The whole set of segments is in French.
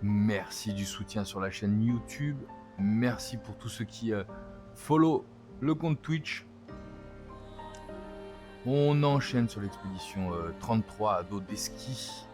Merci du soutien sur la chaîne YouTube. Merci pour tous ceux qui follow le compte Twitch. On enchaîne sur l'expédition 33 à Dodeski.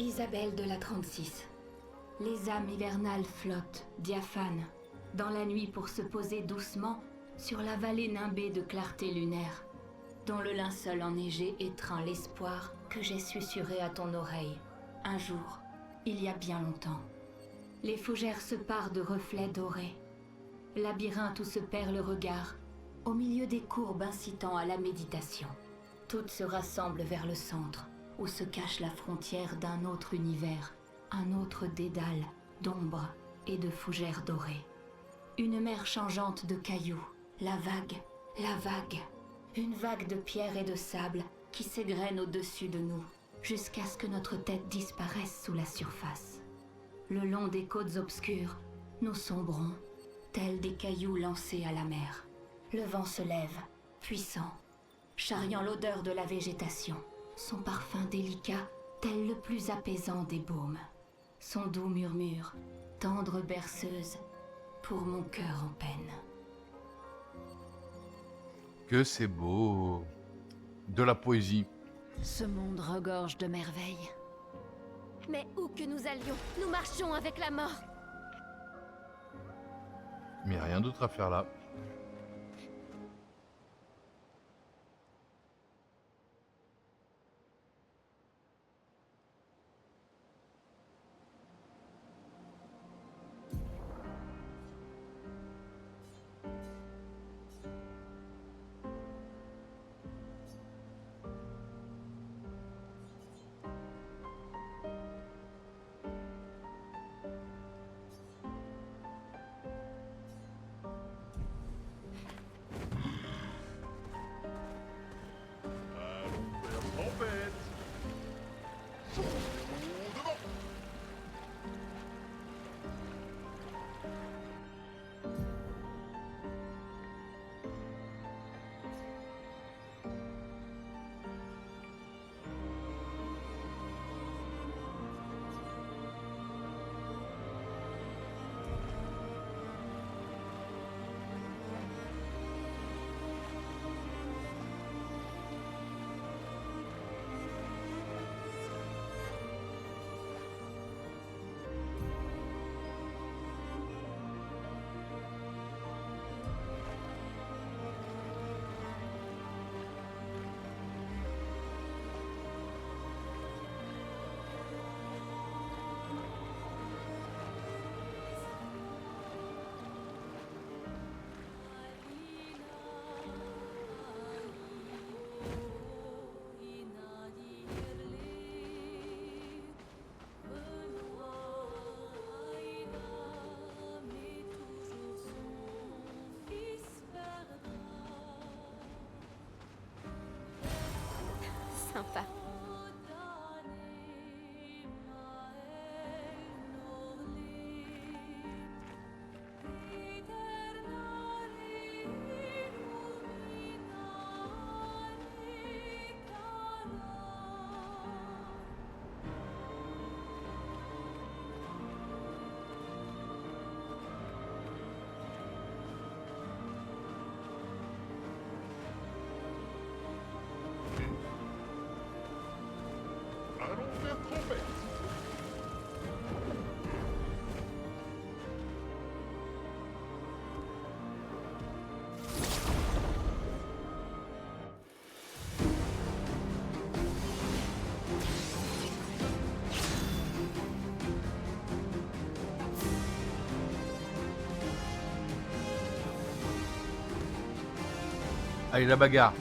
Isabelle de la 36. Les âmes hivernales flottent, diaphanes, dans la nuit pour se poser doucement sur la vallée nimbée de clarté lunaire, dont le linceul enneigé étreint l'espoir que j'ai susurré à ton oreille, un jour, il y a bien longtemps. Les fougères se parent de reflets dorés, labyrinthe où se perd le regard, au milieu des courbes incitant à la méditation. Toutes se rassemblent vers le centre, où se cache la frontière d'un autre univers, un autre dédale d'ombre et de fougères dorées. Une mer changeante de cailloux, la vague, une vague de pierre et de sable qui s'égrène au-dessus de nous, jusqu'à ce que notre tête disparaisse sous la surface. Le long des côtes obscures, nous sombrons, tels des cailloux lancés à la mer. Le vent se lève, puissant, charriant l'odeur de la végétation. Son parfum délicat, tel le plus apaisant des baumes. Son doux murmure, tendre berceuse, pour mon cœur en peine. Que c'est beau. De la poésie. Ce monde regorge de merveilles. Mais où que nous allions, nous marchions avec la mort. Mais rien d'autre à faire là. Sympa. Allez, la bagarre.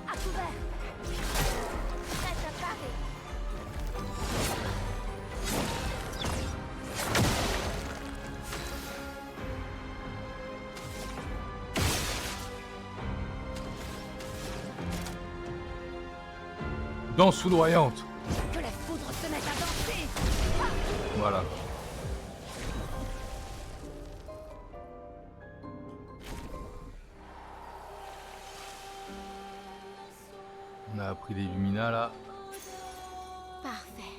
À couvert. Prête à parer. Danse foudroyante. Que la foudre se mette à danser. Voilà. On a appris les Lumina là. Parfait.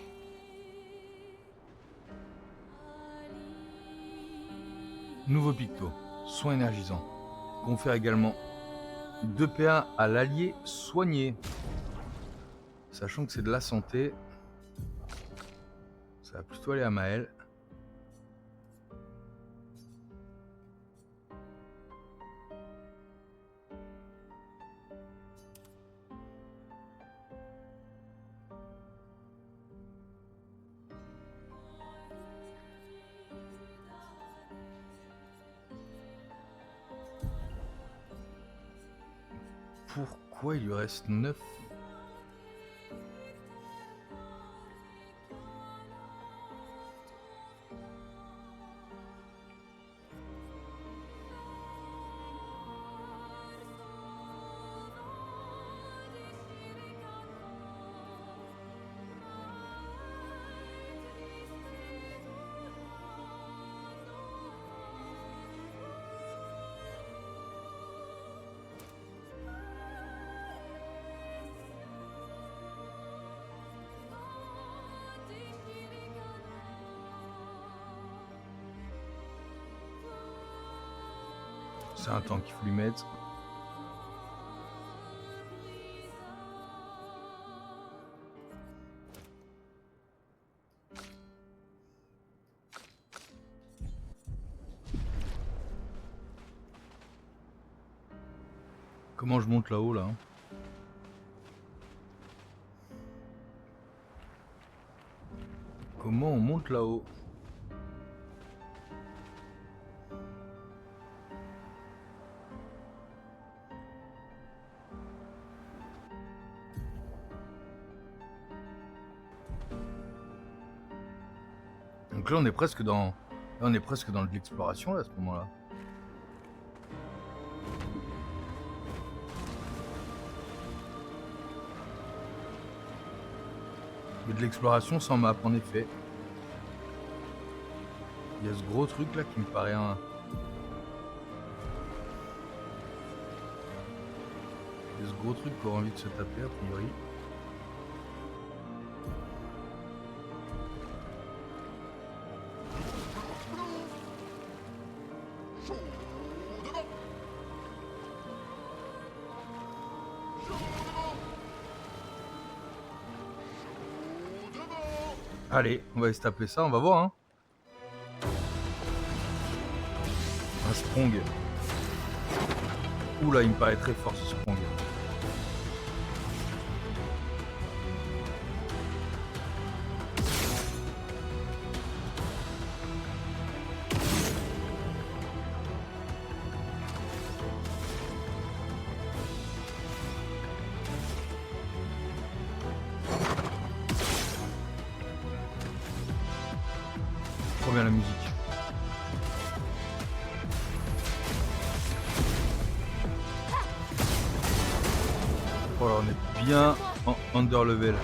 Nouveau picto. Soin énergisant. Confère également 2 PA à l'allié soigné. Sachant que c'est de la santé. Ça va plutôt aller à Maël. Pourquoi il lui reste 9? C'est un temps qu'il faut lui mettre. Comment je monte là-haut là, hein? Comment on monte là-haut? Donc là on est presque dans de l'exploration là à ce moment-là. Mais de l'exploration sans map en effet. Il y a ce gros truc là qui me paraît un... Il y a ce gros truc qu'on a envie de se taper a priori. Allez, on va aller se taper ça, on va voir hein. Un sprong. Oula, il me paraît très fort ce sprong. Trop bien la musique. Oh là, on est bien en under level.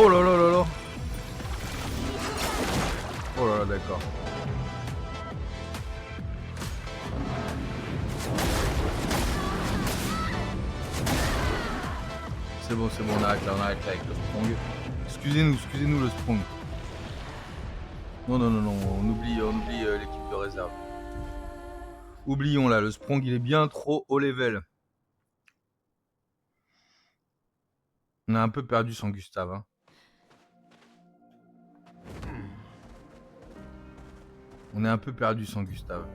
Oh là là là là. Oh là là, d'accord. C'est bon, on arrête là avec le sprong. Excusez-nous le sprong. Non, on oublie l'équipe de réserve. Oublions là, le sprong il est bien trop haut level. On a un peu perdu sans Gustave. Hein. On est un peu perdu sans Gustave.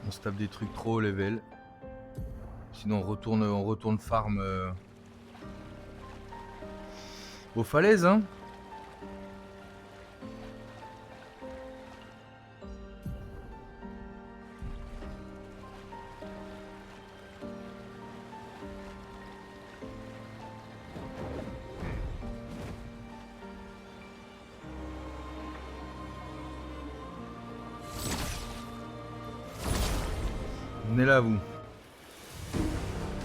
On se tape des trucs trop haut level. Sinon on retourne farm aux falaises. Hein. Venez là vous.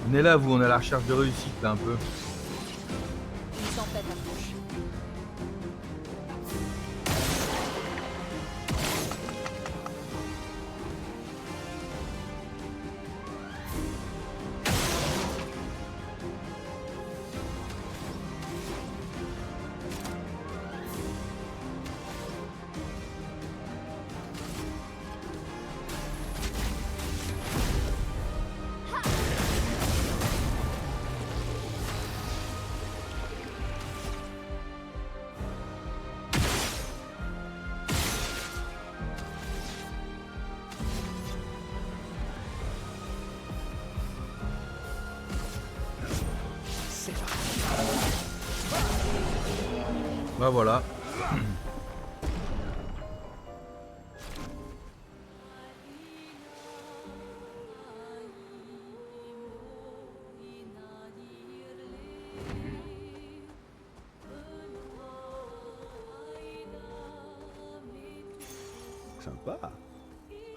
Venez là vous, on est à la recherche de réussite là un peu. Une tempête approche. Bah voilà. Sympa.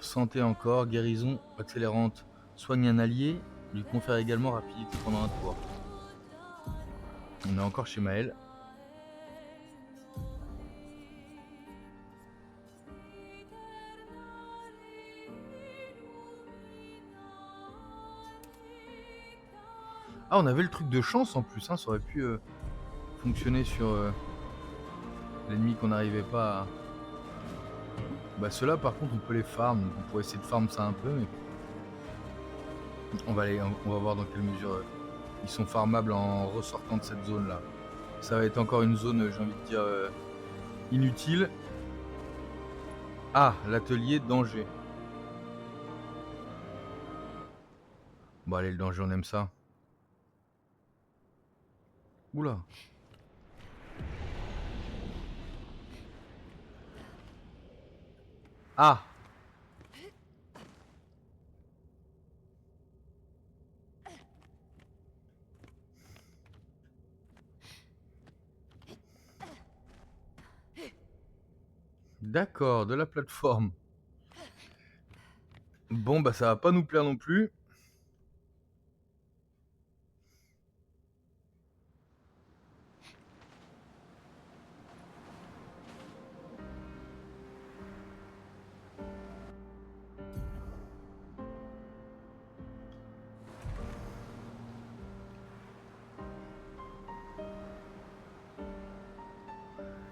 Santé encore, guérison accélérante. Soigne un allié, lui confère également rapidité pendant un tour. On est encore chez Maël. Ah, on avait le truc de chance en plus, hein, ça aurait pu fonctionner sur l'ennemi qu'on n'arrivait pas à... Bah ceux-là par contre on peut les farm, donc on pourrait essayer de farm ça un peu, mais... on va voir dans quelle mesure ils sont farmables en ressortant de cette zone là. Ça va être encore une zone, j'ai envie de dire, inutile. Ah, l'atelier danger. Bon allez, le danger on aime ça. Oula. Ah. D'accord, de la plateforme. Bon bah ça va pas nous plaire non plus.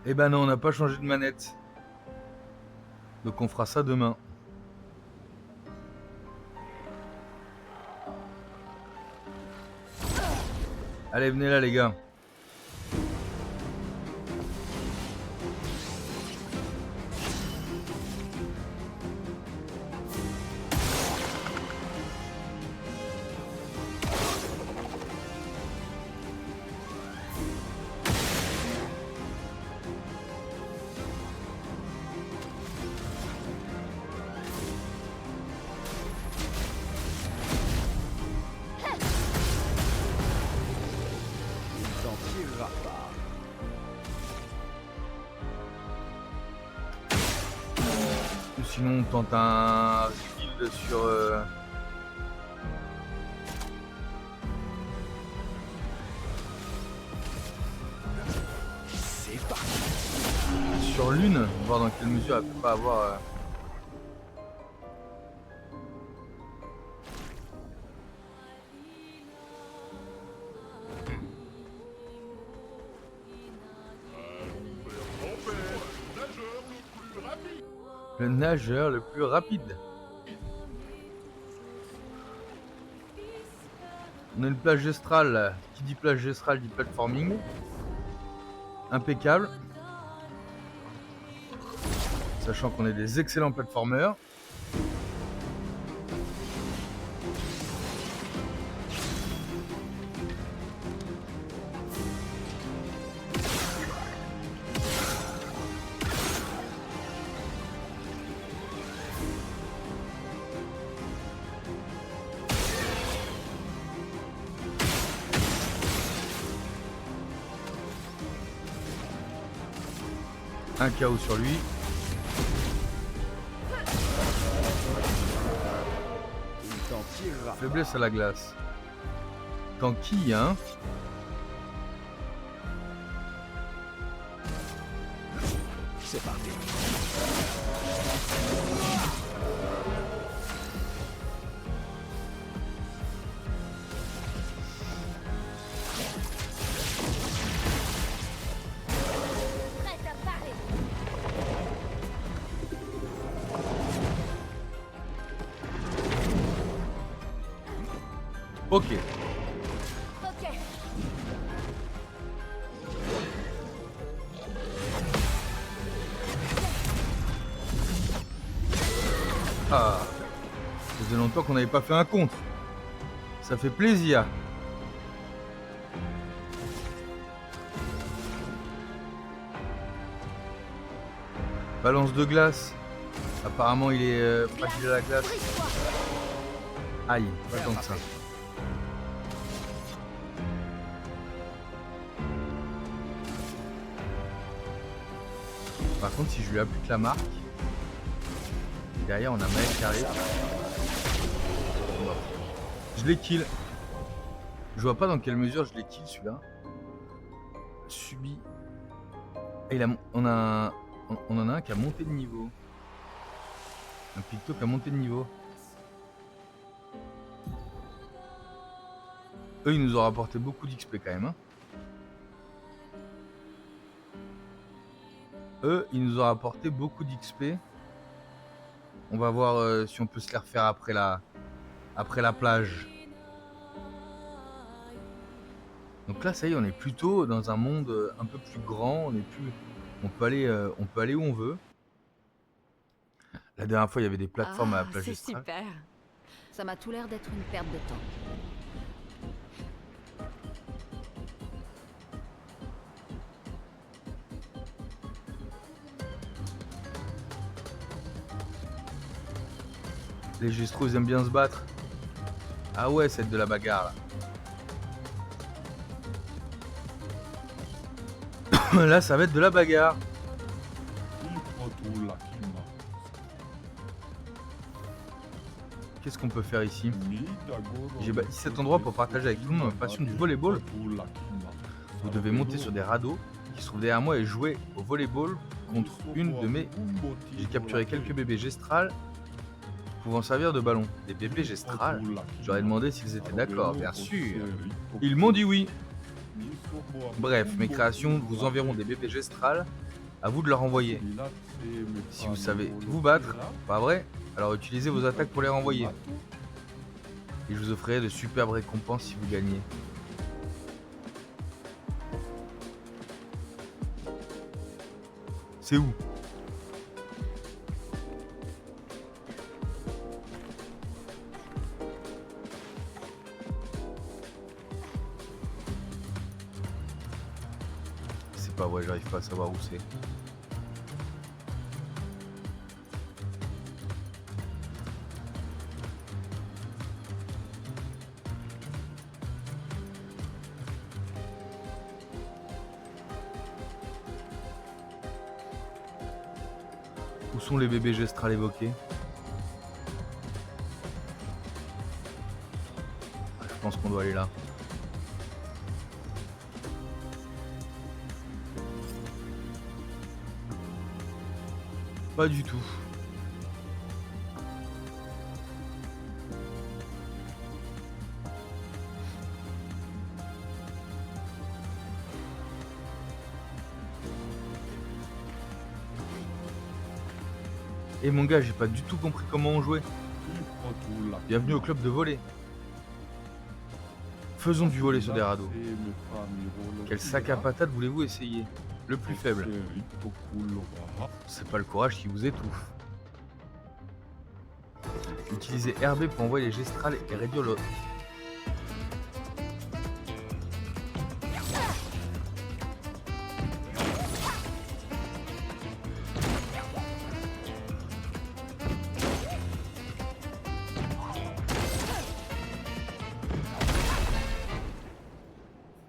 Eh ben non, on n'a pas changé de manette. Donc on fera ça demain. Allez, venez là les gars. sinon on tente un rebuild sur... sur l'une, voir dans quelle mesure elle peut pas avoir... Le nageur le plus rapide. On a une plage gestrale. Qui dit plage gestrale dit platforming. Impeccable. Sachant qu'on est des excellents platformers. Un KO sur lui. Faiblesse à la glace. Tanky, hein. C'est parti. Prête à parer. Ok. Ok. Ah. Ça faisait longtemps qu'on n'avait pas fait un contre. Ça fait plaisir. Balance de glace. Apparemment il est fragile à la glace. Brise-toi. Aïe, pas tant que ça. Par contre, si je lui applique la marque, derrière on a Maël qui arrive. Bon. Je l'ai kill. Je vois pas dans quelle mesure je l'ai kill celui-là. Subi. Et on en a un qui a monté de niveau. Un picto qui a monté de niveau. Eux, ils nous ont rapporté beaucoup d'XP quand même. Hein. Eux, ils nous ont rapporté beaucoup d'XP. On va voir si on peut se les refaire après la plage. Donc là, ça y est, on est plutôt dans un monde un peu plus grand. On peut aller où on veut. La dernière fois, il y avait des plateformes à la plage c'est Estrade. super. Ça m'a tout l'air d'être une perte de temps. Les gestros, ils aiment bien se battre. Ah ouais, c'est de la bagarre là. Là, ça va être de la bagarre. Qu'est-ce qu'on peut faire ici? J'ai bâti cet endroit pour partager avec tout le monde ma passion du volleyball. Vous devez monter sur des radeaux qui se trouvent derrière moi et jouer au volleyball contre une de mes... J'ai capturé quelques bébés gestrales pouvant servir de ballon. Des bébés gestrales? J'aurais demandé s'ils étaient d'accord, bien sûr. Ils m'ont dit oui. Bref, mes créations vous enverront des bébés gestrales. À vous de leur envoyer. Si vous savez vous battre, pas vrai? Alors utilisez vos attaques pour les renvoyer. Et je vous offrirai de superbes récompenses si vous gagnez. C'est où? C'est pas vrai, j'arrive pas à savoir où c'est. Où sont les bébés gestrales évoqués? Je pense qu'on doit aller là. Pas du tout. Et mon gars, j'ai pas du tout compris comment on jouait. Bienvenue au club de volley. Faisons du volley sur des radeaux. Quel sac à patates voulez-vous essayer? Le plus faible. C'est pas le courage qui vous étouffe. Utilisez RB pour envoyer les gestrales et réduire le...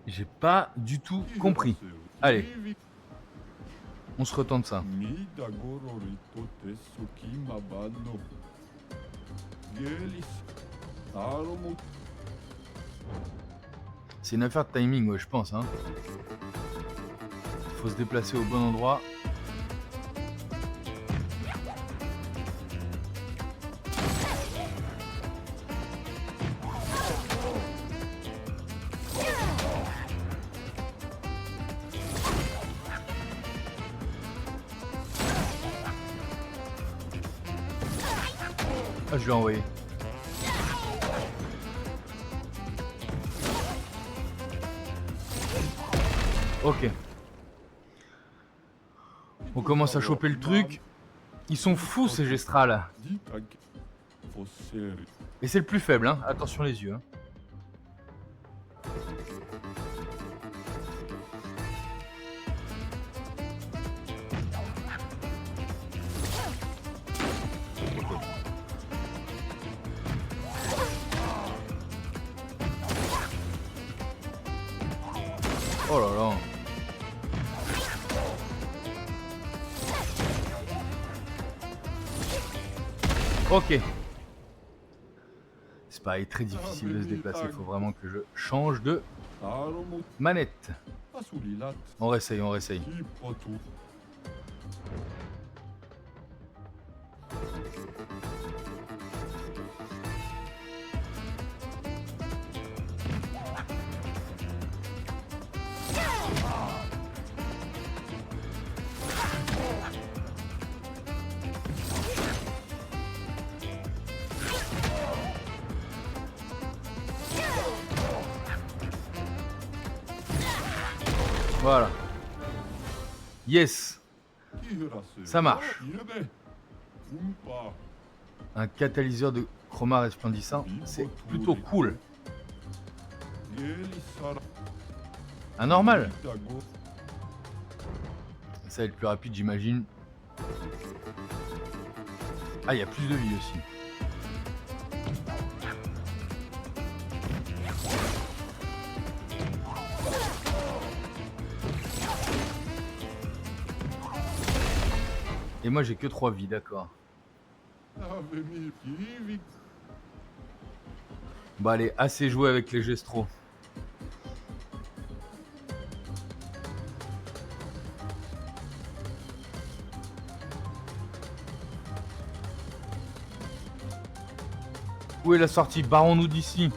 J'ai pas du tout compris. Allez, on se retente ça. C'est une affaire de timing, ouais, je pense. Hein. Faut se déplacer au bon endroit. Ah, je l'ai envoyé. Ok. On commence à choper le truc. Ils sont fous ces gestrales. Et c'est le plus faible, hein. Attention les yeux. Hein. Oh là là. Ok. C'est pareil, très difficile de se déplacer. Il faut vraiment que je change de manette. On réessaye, on réessaye. Voilà. Yes. Ça marche. Un catalyseur de chroma resplendissant, c'est plutôt cool. Un normal. Ça va être plus rapide, j'imagine. Ah, il y a plus de vie aussi. Et moi j'ai que 3 vies, d'accord. Bon allez, assez joué avec les gestros. Où est la sortie? Barrons-nous d'ici.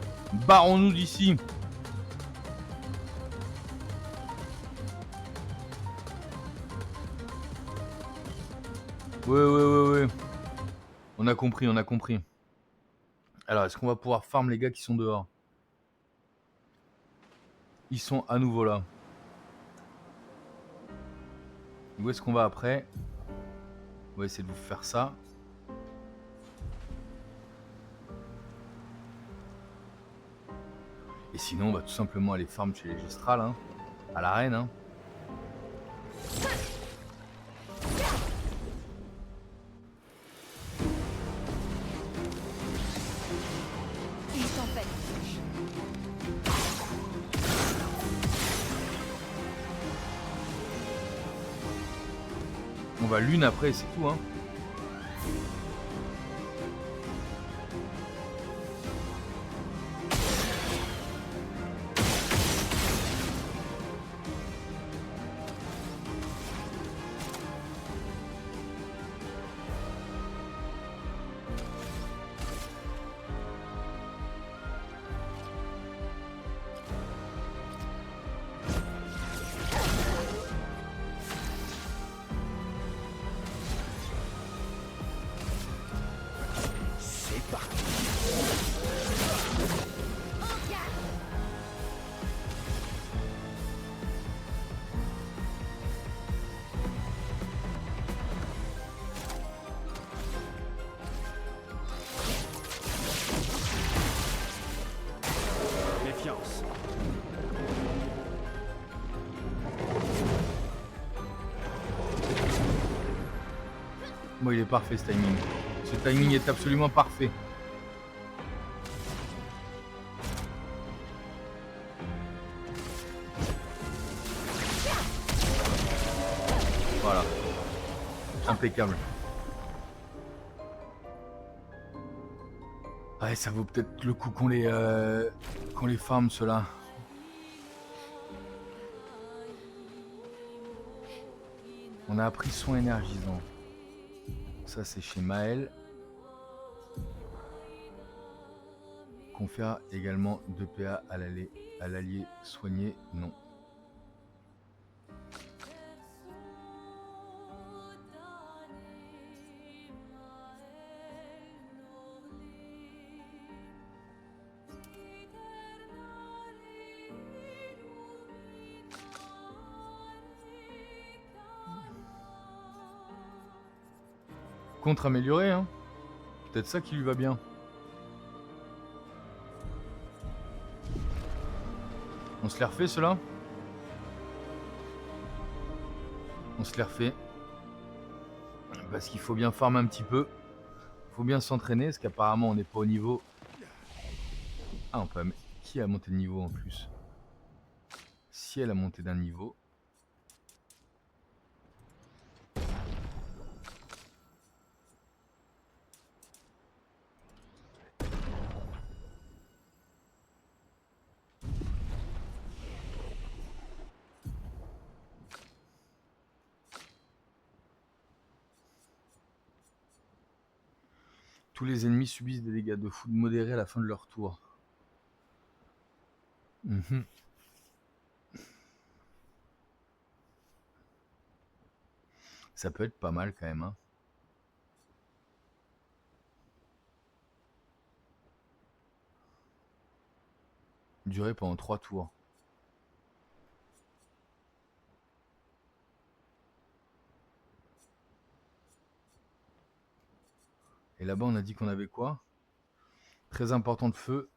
Barrons-nous d'ici. Ouais. On a compris, on a compris. Alors, est-ce qu'on va pouvoir farm les gars qui sont dehors? Ils sont à nouveau là. Où est-ce qu'on va après? On va essayer de vous faire ça. Et sinon, on va tout simplement aller farm chez les gestrales, hein, à l'arène. Hein. On va l'une après, c'est tout. Hein. Moi, il est parfait ce timing. Ce timing est absolument parfait. Voilà. Impeccable. Ouais, ça vaut peut-être le coup qu'on les farme, ceux-là. On a appris soin énergisant. Ça, c'est chez Maël. Confère également 2 PA à l'allié soigné. Non. Contre-amélioré, hein. Peut-être ça qui lui va bien. On se les refait, ceux-là? On se les refait. Parce qu'il faut bien farmer un petit peu. Il faut bien s'entraîner, parce qu'apparemment on n'est pas au niveau. Ah, on peut... Qui a monté de niveau en plus? Si elle a monté d'un niveau. Tous les ennemis subissent des dégâts de foudre modérés à la fin de leur tour. Mhm. Ça peut être pas mal quand même, hein. Durer pendant 3 tours. Et là-bas on a dit qu'on avait quoi? Très important de feu.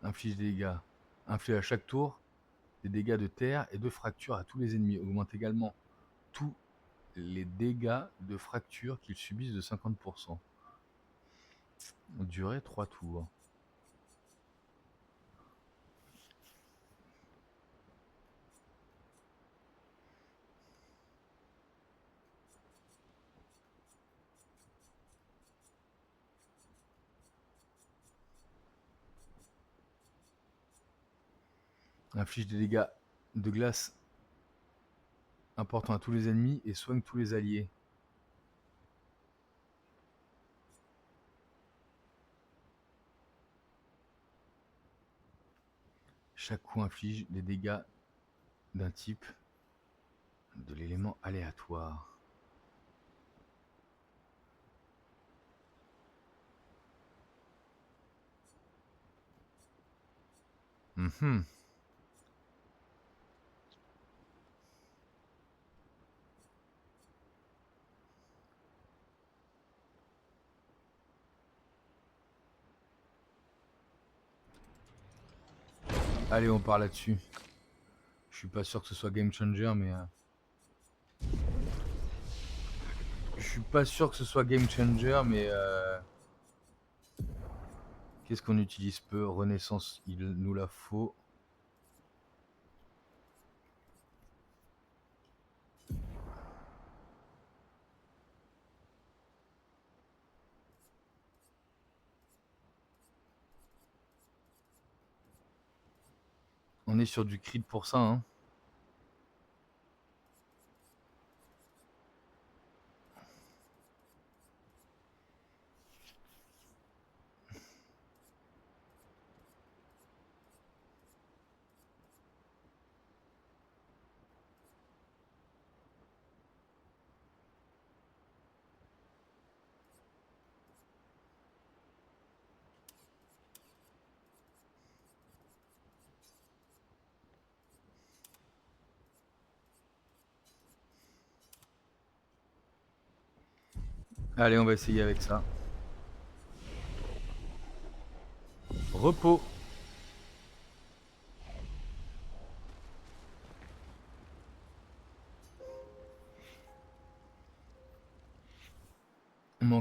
Inflige des dégâts. Inflige à chaque tour des dégâts de terre et de fracture à tous les ennemis. Augmente également tous les dégâts de fracture qu'ils subissent de 50%. Durée 3 tours. Inflige des dégâts de glace importants à tous les ennemis et soigne tous les alliés. Chaque coup inflige des dégâts d'un type de l'élément aléatoire. Mhm. Allez, on part là-dessus. Je suis pas sûr que ce soit game changer, mais... Je suis pas sûr que ce soit game changer, mais... Qu'est-ce qu'on utilise peu? Renaissance, il nous la faut. On est sur du crit pour ça, hein. Allez, on va essayer avec ça. Repos.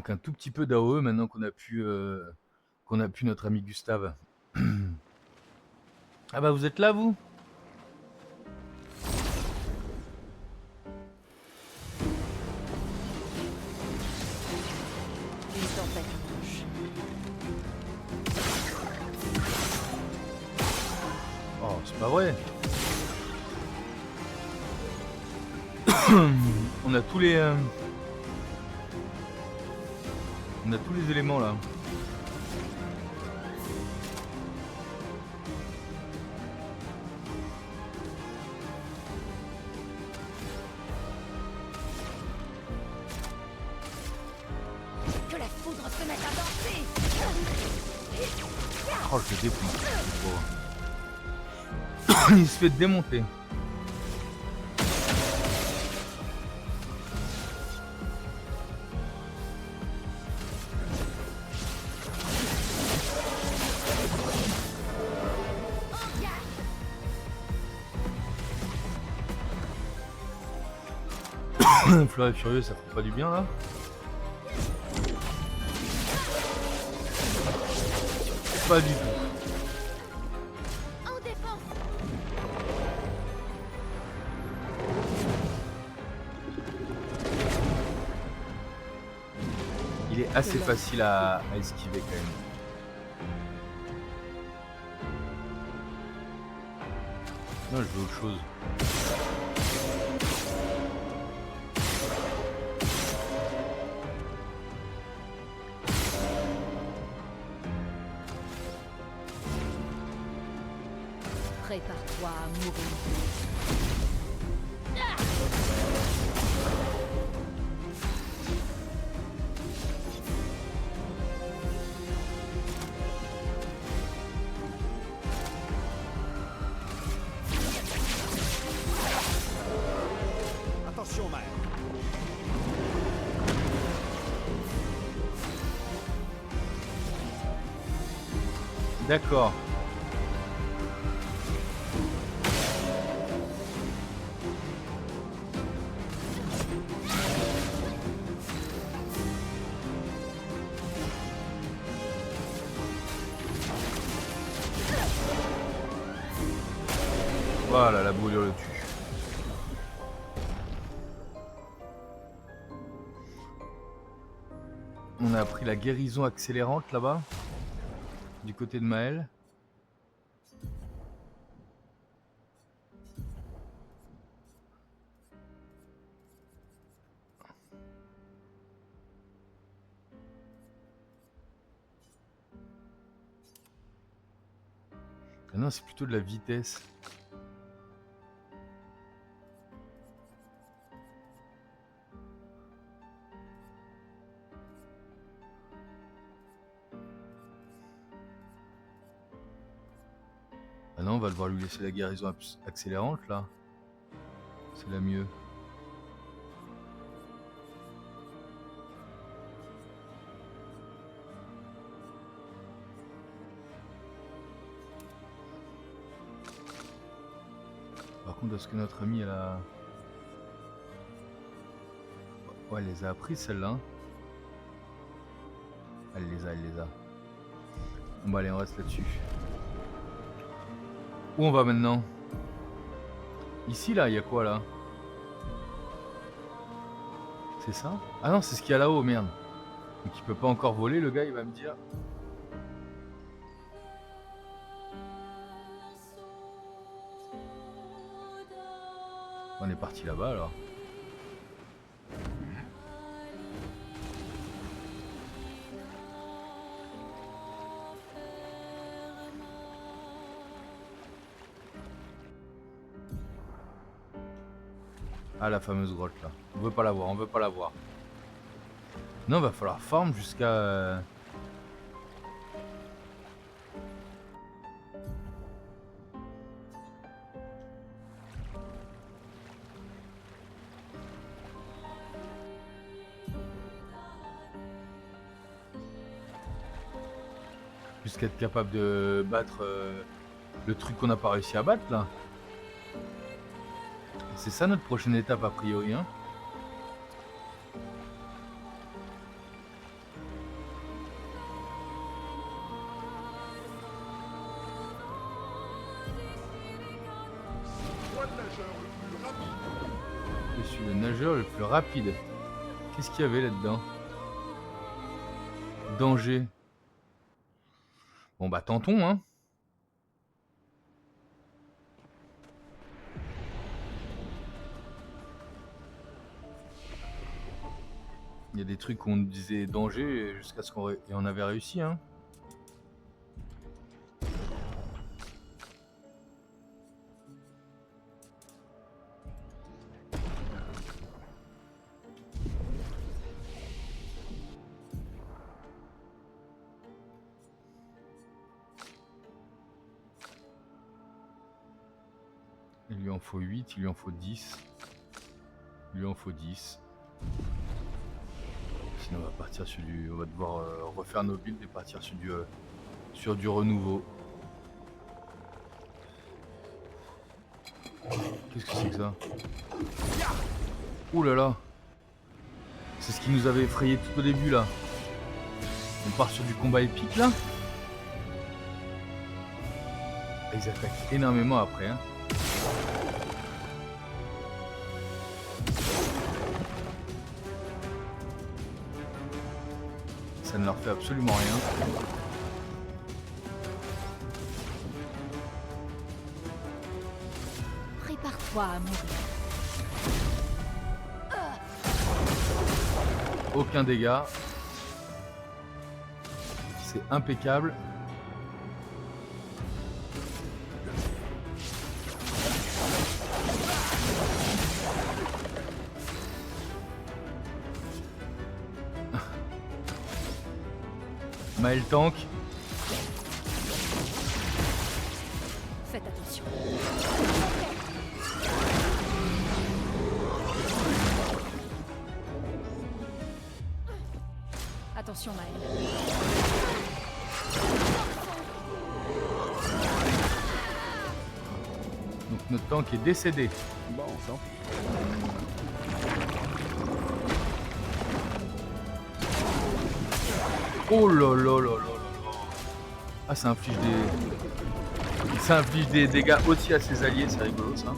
manque un tout petit peu d'AOE maintenant qu'on a pu notre ami Gustave. Ah bah vous êtes là vous? Une tempête approche. Oh c'est pas vrai. On a tous les éléments là. Que la foudre se mette à danser. Oh je le défonce. Oh. Il se fait démonter. Fleur furieux, ça fait pas du bien là. Pas du tout. En défense. Il est assez facile à esquiver quand même. Non, je veux autre chose. Prépare-toi à mourir. Attention, mère. D'accord. Voilà, la brûlure le tue. On a appris la guérison accélérante là-bas, du côté de Maël. Ah non, c'est plutôt de la vitesse. Ah non, on va devoir lui laisser la guérison accélérante là. C'est la mieux. Par contre, est-ce que notre amie elle a... Ouais, elle les a appris celle-là. Elle les a. Bon bah allez, on reste là-dessus. Où on va maintenant? Ici là, il y a quoi là? C'est ça? Ah non, c'est ce qu'il y a là-haut, merde. Donc il peut pas encore voler, le gars, il va me dire. On est parti là-bas alors. Ah, la fameuse grotte là. On veut pas la voir, on veut pas la voir. Non, va falloir farm jusqu'à... Jusqu'à être capable de battre le truc qu'on n'a pas réussi à battre là. C'est ça notre prochaine étape a priori, hein. Je suis le nageur le plus rapide. Qu'est-ce qu'il y avait là-dedans? Danger. Bon bah tentons hein. Il y a des trucs qu'on disait danger jusqu'à ce qu'on et on avait réussi hein. Il lui en faut 8, il lui en faut 10. Il lui en faut 10. Sinon on va partir sur du. On va devoir refaire nos builds et partir sur du renouveau. Qu'est-ce que c'est que ça? Ouh là là! C'est ce qui nous avait effrayé tout au début là. On part sur du combat épique là. Et ils attaquent énormément après hein. Ça ne leur fait absolument rien. Prépare-toi à mourir. Aucun dégât. C'est impeccable. Maël tank. Faites attention. Attention Maël. Donc notre tank est décédé. Bon, tant pis. Oh là là là là là. Ah ça inflige des. Ça inflige des dégâts aussi à ses alliés, c'est rigolo ça.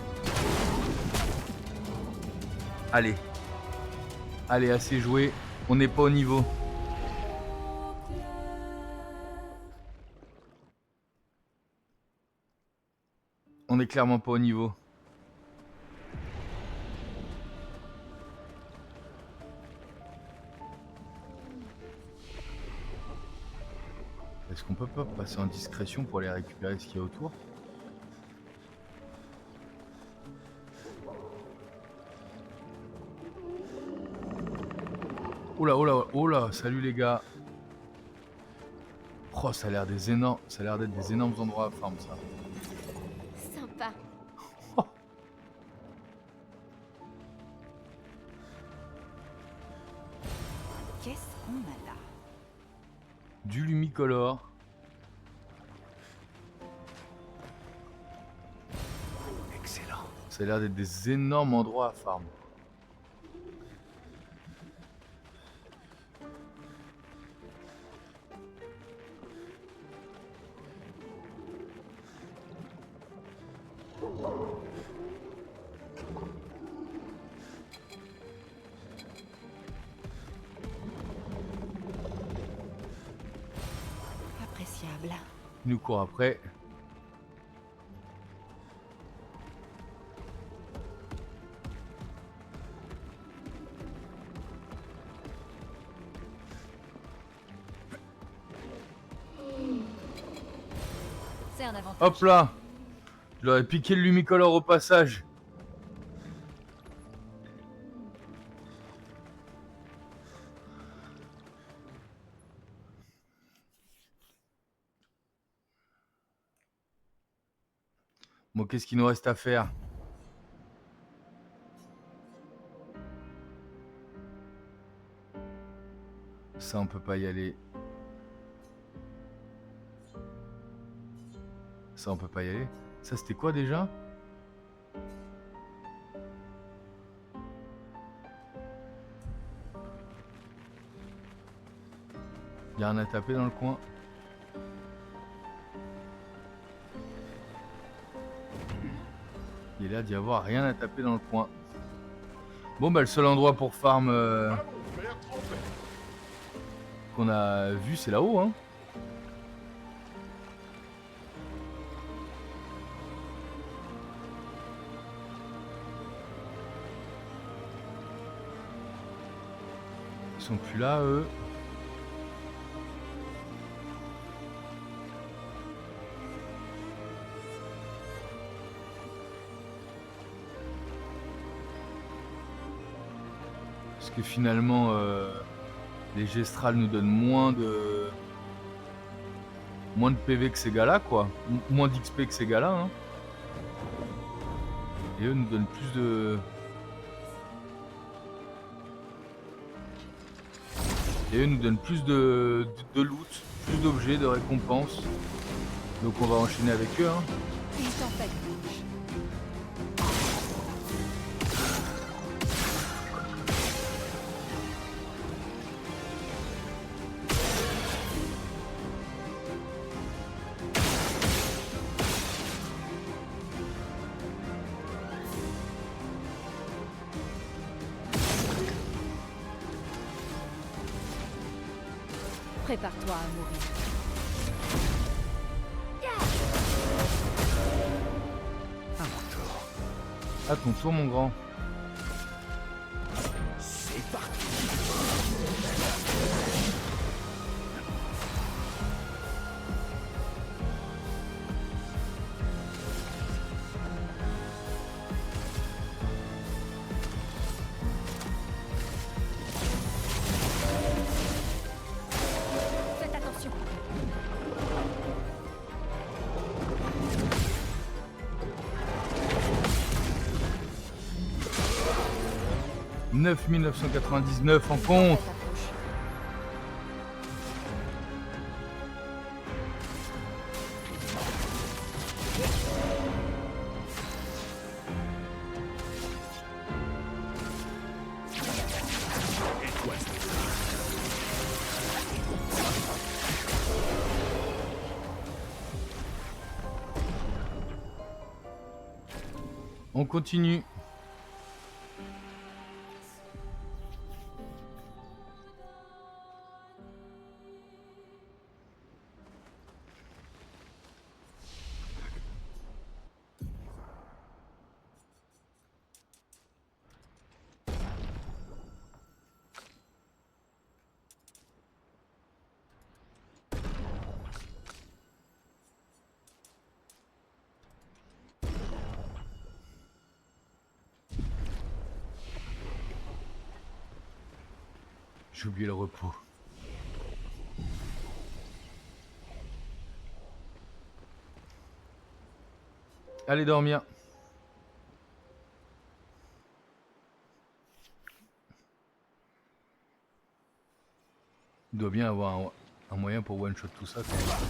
Allez. Allez, assez joué. On n'est pas au niveau. On n'est clairement pas au niveau. Est-ce qu'on peut pas passer en discrétion pour aller récupérer ce qu'il y a autour? Oh là, oh là, oh là, salut les gars. Oh, ça a l'air des énormes, ça a l'air d'être des énormes endroits à farm ça. Sympa. Qu'est-ce qu'on a là? Du lumicolore. Excellent. Ça a l'air d'être des énormes endroits à farm. Appréciable. Il nous court après. C'est un avantage. Hop là. Je leur ai piqué le lumicolore au passage. Bon, qu'est-ce qu'il nous reste à faire? Ça, on peut pas y aller. Ça, on peut pas y aller. Ça, c'était quoi déjà? Y'a rien à taper dans le coin. Il a l'air d'y avoir rien à taper dans le coin. Bon bah le seul endroit pour farm qu'on a vu c'est là-haut hein. Ils sont plus là eux. Parce que finalement les gestrales nous donnent moins de PV que ces gars-là quoi, moins d'XP que ces gars-là hein. Et eux nous donnent plus de loot, plus d'objets, de récompenses. Donc on va enchaîner avec eux hein. Une tempête bouge. Prépare-toi à mourir. À mon tour. À ton tour mon grand. C'est parti. Faites attention. 9999 en compte. On continue. J'ai oublié le repos. Allez dormir. Il doit bien avoir un moyen pour one shot tout ça quand même.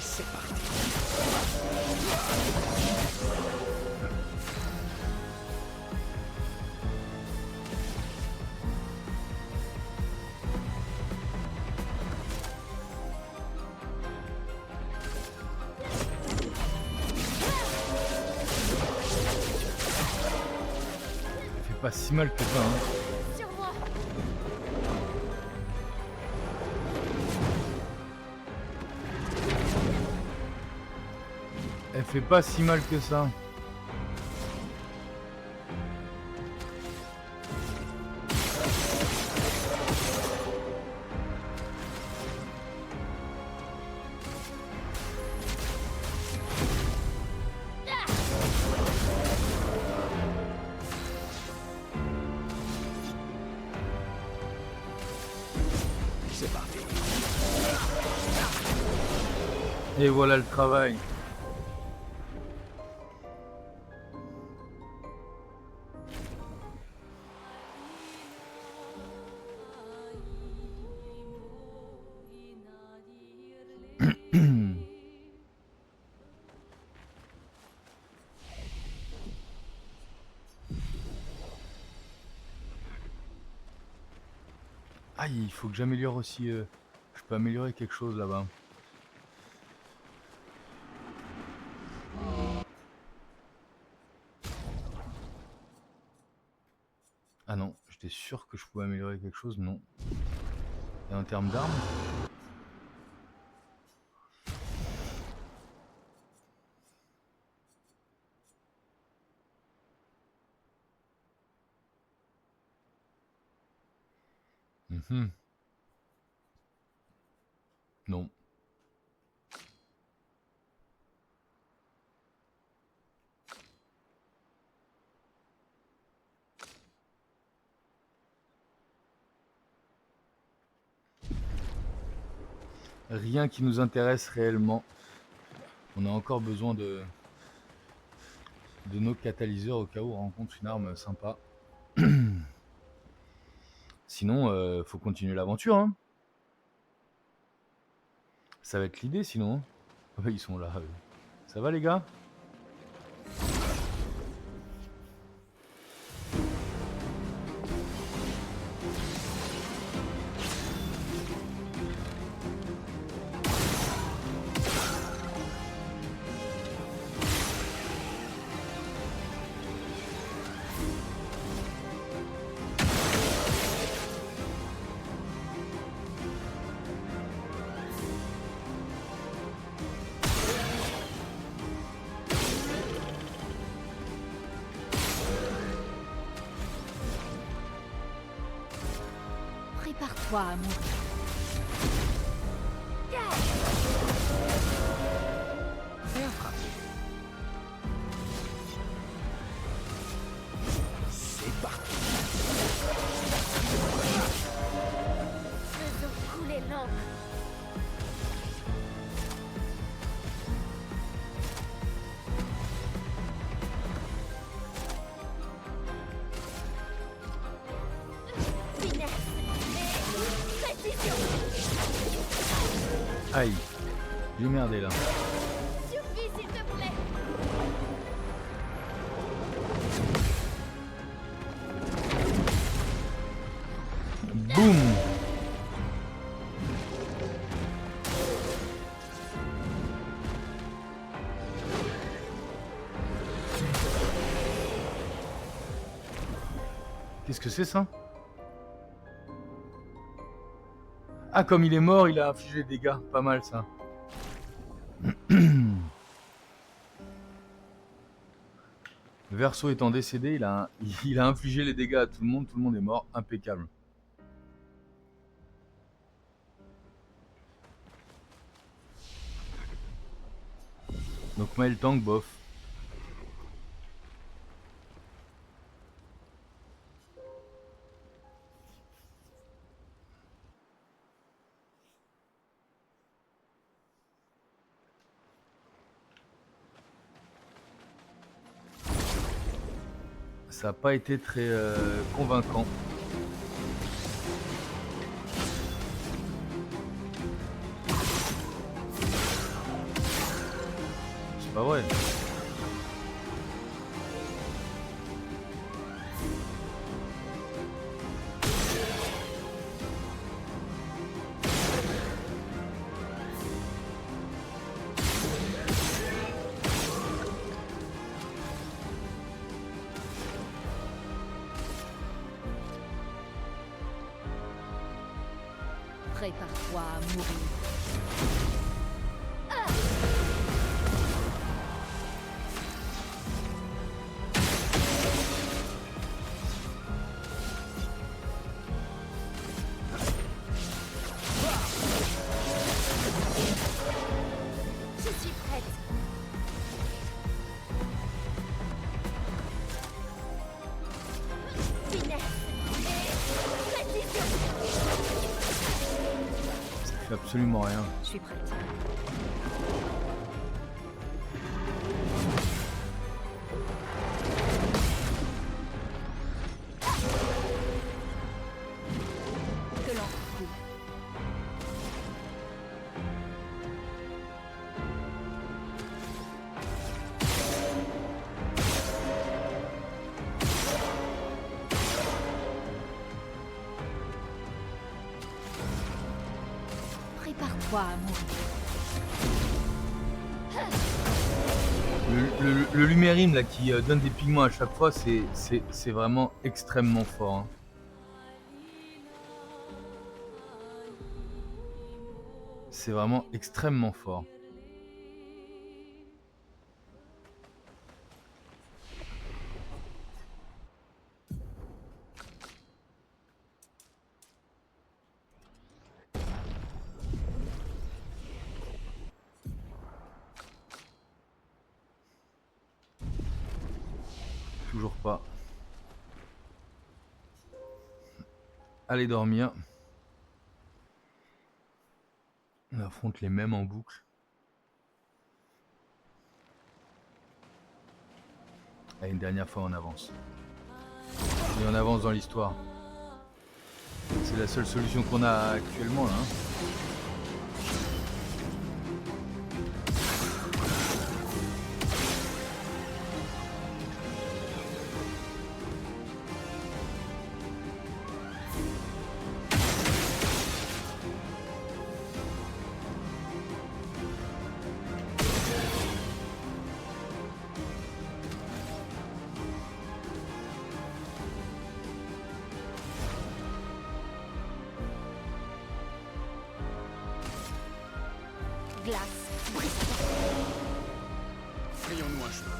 C'est parti. Ça fait pas si mal que ça hein. Sur moi. Elle fait pas si mal que ça. C'est parti. Et voilà le travail. Aïe, il faut que j'améliore aussi. Je peux améliorer quelque chose là-bas. Ah non, j'étais sûr que je pouvais améliorer quelque chose, non. Et en termes d'armes? Mhm. Non. Rien qui nous intéresse réellement. On a encore besoin de nos catalyseurs au cas où on rencontre une arme sympa. Sinon, faut continuer l'aventure, hein. Ça va être l'idée sinon, hein. Ah bah, ils sont là. Ça va les gars? Prépare-toi à mourir. Bien frappé. C'est parti. Faisons couler l'encre. Finesse et précision. Aïe, j'ai merdé là. Survie, s'il te plaît. Boum. Qu'est-ce que c'est ça? Ah, comme il est mort, il a infligé des dégâts. Pas mal ça. Le Verso étant décédé, il a infligé les dégâts à tout le monde est mort. Impeccable. Donc Mael Tank, bof. Ça n'a pas été très convaincant. C'est pas vrai. Prépare-toi à mourir. Je suis prête. Finesse et précision. fais absolument rien. Je suis prête. Que l'encre coule. Prépare-toi à mourir. Le Lumérim là qui donne des pigments à chaque fois, c'est vraiment extrêmement fort. Hein. C'est vraiment extrêmement fort. Toujours pas. Allez dormir. On affronte les mêmes en boucle. Allez, une dernière fois on avance. Et on avance dans l'histoire. C'est la seule solution qu'on a actuellement là. Hein. Glace. Frayons-nous un chemin.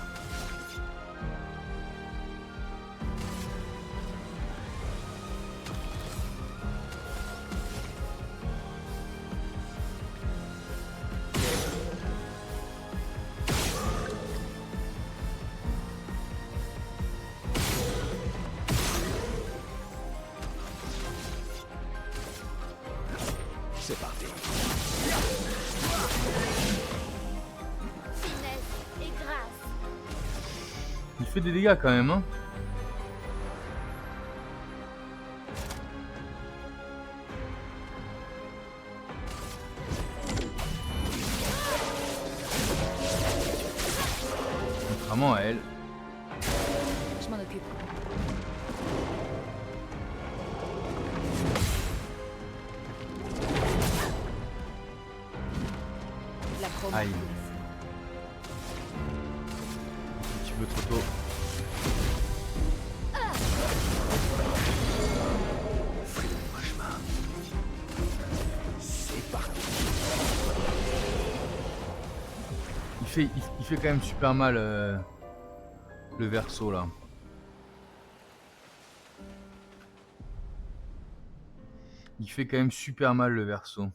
C'est parti. Finesse et grâce. Il fait des dégâts quand même. Hein. Contrairement à elle. Je m'en occupe. La promo. Aïe. Un petit peu trop tôt. Frayons-nous un chemin. C'est parti. Il fait quand même super mal le verso là. Il fait quand même super mal le verso.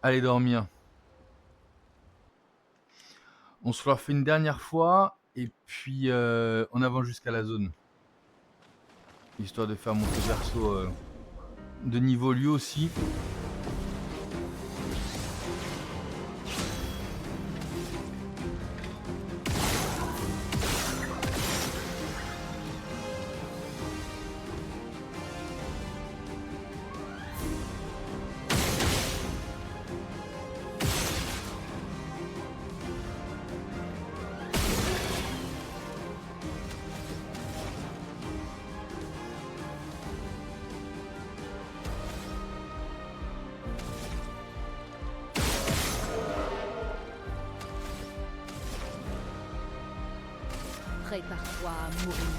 Allez dormir. On se le refait une dernière fois et puis on avance jusqu'à la zone. Histoire de faire monter le perso de niveau lui aussi. Prépare-toi à mourir.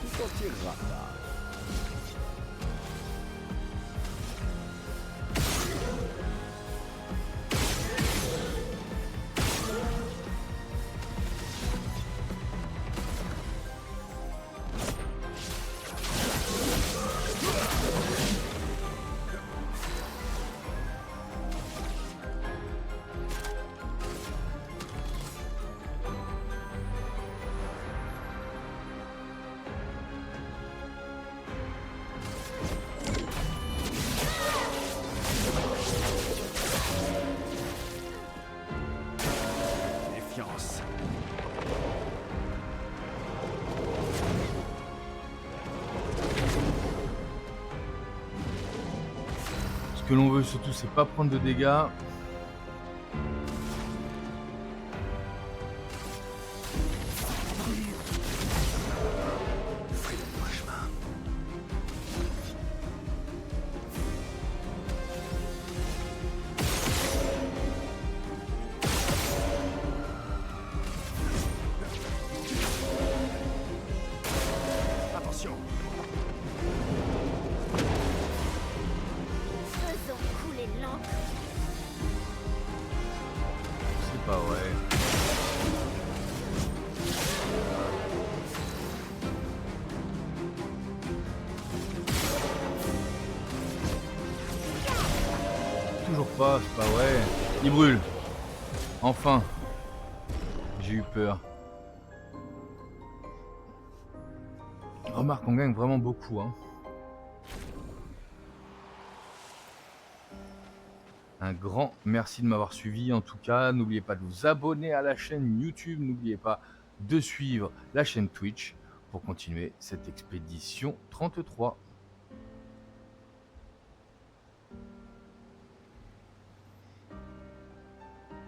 Tu t'en tireras pas. que l'on veut surtout, c'est pas prendre de dégâts. Frayons-moi chemin. Attention. Faisons couler l'encre. C'est pas vrai. Toujours pas, c'est pas vrai. Il brûle. Enfin. J'ai eu peur. Remarque, on gagne vraiment beaucoup, hein. Un grand merci de m'avoir suivi. En tout cas, n'oubliez pas de vous abonner à la chaîne YouTube. N'oubliez pas de suivre la chaîne Twitch pour continuer cette expédition 33.